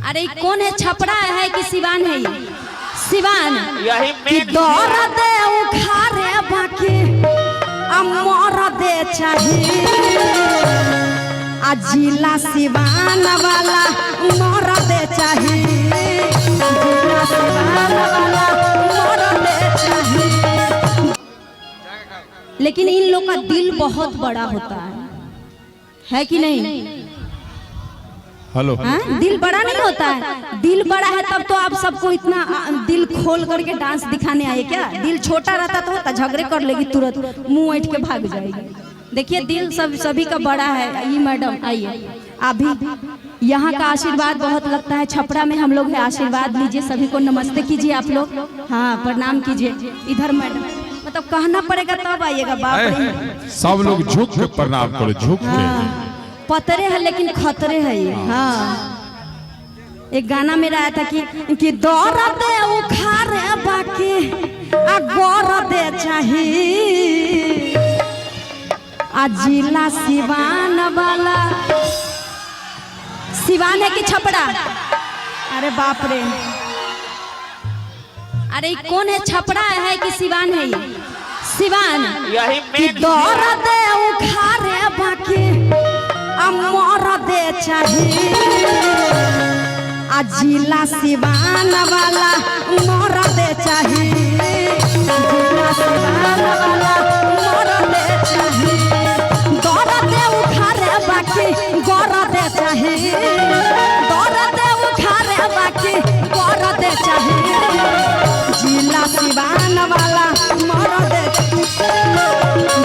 अरे कौन है, छपरा है कि सिवान है? ये सिवान। यही दौर दे उखारे बाकी अमर दे चाहिए जिला सिवान वाला मोर दे चाहिए, जिला सिवान वाला मोर दे चाहिए। लेकिन इन लोग का दिल बहुत बड़ा होता है कि नहीं? हेलो, दिल बड़ा नहीं होता है? दिल बड़ा है तब तो आप सबको इतना दिल खोल करके डांस दिखाने आए क्या? दिल छोटा रहता तो होता झगड़े कर लेगी, तुरंत मुंह ऐठ के भाग जाएगी। देखिए दिल सभी का बड़ा है। ये मैडम आइए, अभी यहाँ का आशीर्वाद बहुत लगता है। छपरा में हम लोग है, आशीर्वाद लीजिए, सभी को नमस्ते कीजिए आप लोग। हाँ प्रणाम कीजिए। इधर मैडम मतलब कहना पड़ेगा तब आइएगा। बाप रे, सब लोग झुक के प्रणाम करो, झुक के। पतरे है लेकिन खतरे है ये। हाँ एक गाना मेरा आया था कि दौर दे उखारे बाकी गौर दे चाहिए जिला सिवान वाला। सिवान है कि छपरा? अरे बाप रे, अरे कौन है, छपरा है कि सिवान है? ये सिवान। यही दौर दे उखारे बाकी अमर दे चाहिए जिला सिवान वाला मोर दे चाहिए, जिला सिवान वाला मोर दे चाहिए। दौर दे उखारे बाकी गौर दे चाहिए, दौर दे उखारे बाकी गौर दे चाहिए जिला सिवान वाला मोर दे,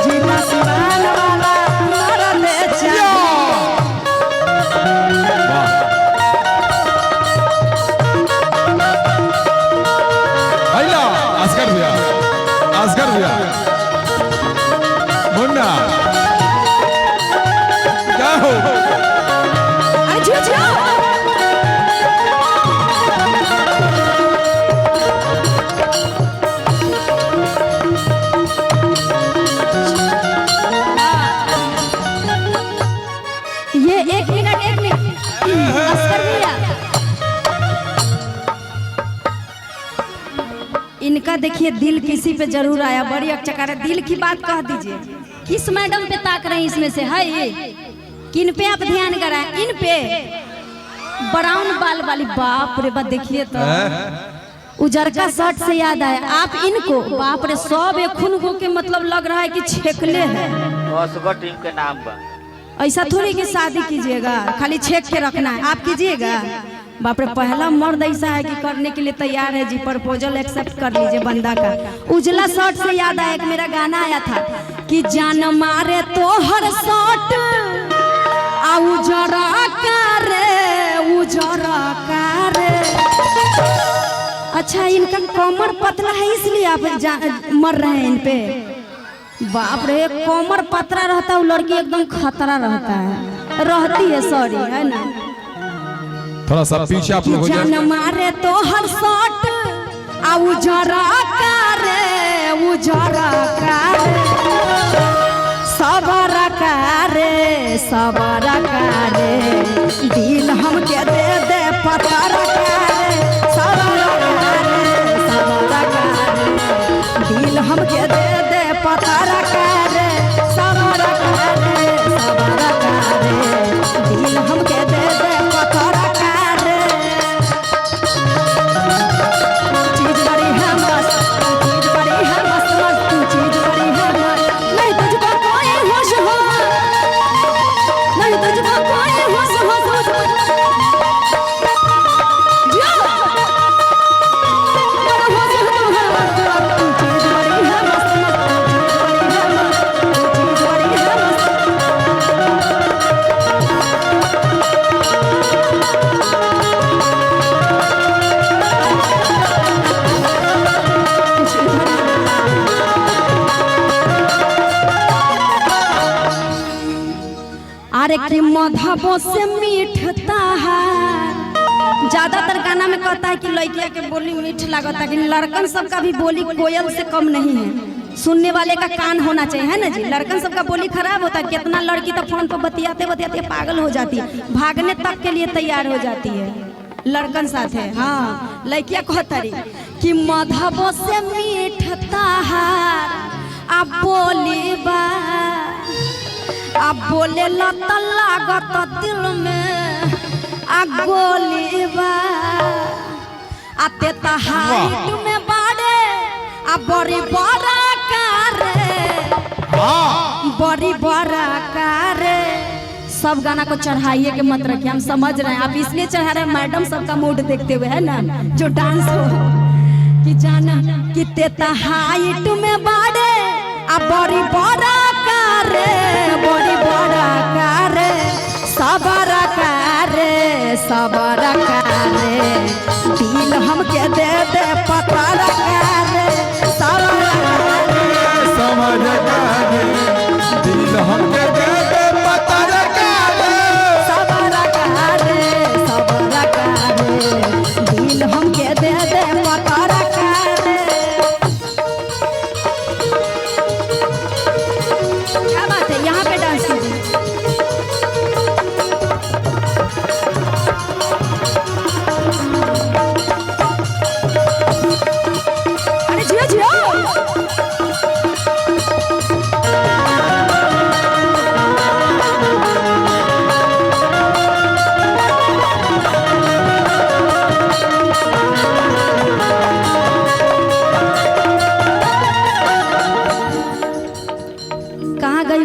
जिला सिवान वाला मोर दे चाहिए। असगर भैया, मुन्ना क्या हो? ये एक मिनट असगर भैया, इनका देखिए दिल किसी पे जरूर आया। बड़ी अचकार है, दिल की बात कह दीजिए। किस मैडम पे ताक रहे हैं इसमें से? है ये किन पे आप ध्यान कराएं? इन पे ब्राउन बाल वाली, बाप रे बाप देखिए तो उजरका शर्ट से याद आया आप इनको। बाप रे सब एक खून को के मतलब लग रहा है कि छेकले है। टीम के नाम पर ऐसा थोड़ी कि शादी कीजिएगा खाली छेक के रखना है, आप कीजिएगा। बाप रे पहला मर्द ऐसा है कि करने के लिए तैयार है जी, प्रपोजल एक्सेप्ट कर लीजिए बंदा का। उजला शर्ट से याद आया, एक मेरा गाना आया था कि जान मारे तो हर शर्ट उजरा करे, उजरा करे। अच्छा इनका कमर पतला है इसलिए आप मर रहे हैं इन पे? बाप रे कमर पतला रहता है वो लड़की एकदम खतरा रहता है, रहती है, सॉरी है ना। थोड़ा सा पीछे आप लोग हो जाए। जान मारे तो हर शॉट उजरा करे, उजरा करे, सबर करे, सबर करे, दिल हमके दे दे पत्थर करे, सबर करे, सबर करे, दिल हमके दे दे पत्थर करे, सबर करे, सबर करे, दिल हमके दे दे पत्थर। अरे कि मधुबो से मीठता है। ज्यादातर गाना में कहता है कि लड़किया के बोली मीठ लगता है, लेकिन लड़कन सबका भी बोली कोयल से कम नहीं है। सुनने वाले का कान होना चाहिए, है ना जी। लड़कन सबका बोली खराब होता है। कितना लड़की तो फोन पर बतियाते बतियाते पागल हो जाती है, भागने तक के लिए तैयार हो जाती है। लड़कन साथे हाँ लड़किया कहतरी कि मधबो से मीठ ताहार अब बोली बा अब बोले लत लागत दिल में अब गोली बा आते तहाइट में बाड़े अब बड़ी बड़ा कारे बड़ी बड़ा कारे। सब गाना को चढ़ाइए के मत रखिए, हम समझ रहे हैं आप इसलिए चढ़ा रहे हैं मैडम सबका मूड देखते हुए है ना, जो डांस हो कि जाना कि तेता हाइट में बाड़े अब बड़ी बड़ा कारे बड़ी बड़ा कारे सबरा कारे दिल हमके दे दे पता कारे सबरा कारे समझ कारे दिल हमके दे दे पता सबरा कारे दिल हमके दे दे पता कारे। क्या बात है, यहाँ पे डांस कीजिए। अरे जियो जियो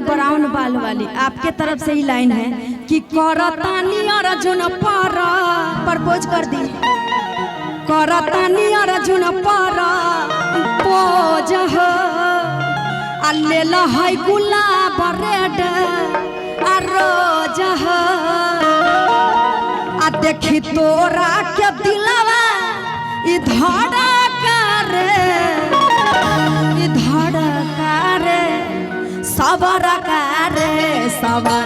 ब्राउन बाल वाली आपके तरफ से ही लाइन है कि करतानी अर्जुन पर प्रपोज कर दी करतानी अर्जुन पर पोज हो अल्लेल है गुलाब रेड आ रोज हो आ देखी तोरा के दिलवा इधर करे सबरा कारे सबरा